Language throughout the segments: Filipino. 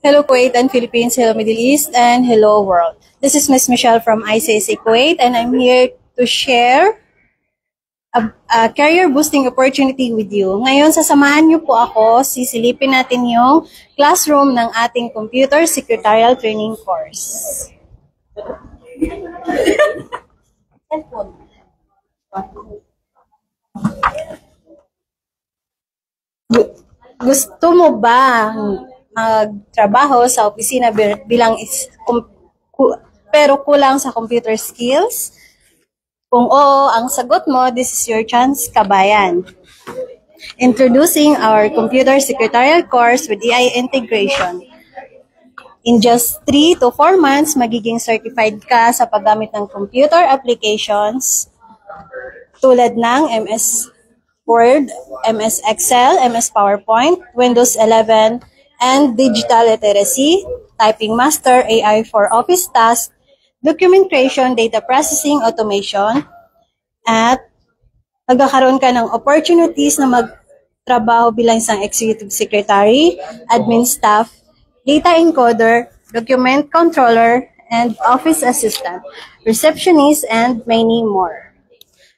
Hello Kuwait and Philippines, hello Middle East, and hello world. This is Miss Michelle from ICC Kuwait and I'm here to share a career boosting opportunity with you. Ngayon, sasamahan niyo po ako, sisilipin natin yung classroom ng ating Computer Secretarial Training Course. Gusto mo ba magtrabaho sa opisina bilang pero kulang sa computer skills? Kung oo, ang sagot mo, this is your chance, kabayan. Introducing our Computer Secretarial course with AI integration. In just 3 to 4 months, magiging certified ka sa paggamit ng computer applications tulad ng MS Word, MS Excel, MS PowerPoint, Windows 11, and digital literacy, typing master, AI for office tasks, document creation, data processing, automation, at magkakaroon ka ng opportunities na magtrabaho bilang isang executive secretary, admin staff, data encoder, document controller, and office assistant, receptionist, and many more.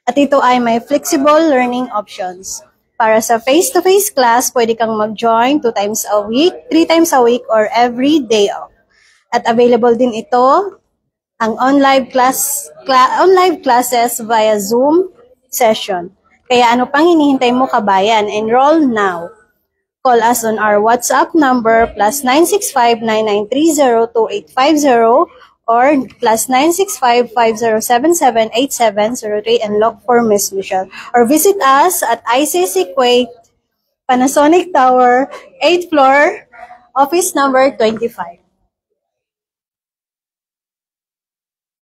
At ito ay may flexible learning options. Para sa face-to-face class, pwede kang mag-join 2 times a week, 3 times a week, or every day off. At available din ito ang online classes via Zoom session. Kaya ano pang hinihintay mo, kabayan? Enroll now. Call us on our WhatsApp number +965 9930 2850 or +965 5077 8703 and look for Miss Michelle. Or visit us at ICC Kuwait, Panasonic Tower, 8th floor, office number 25.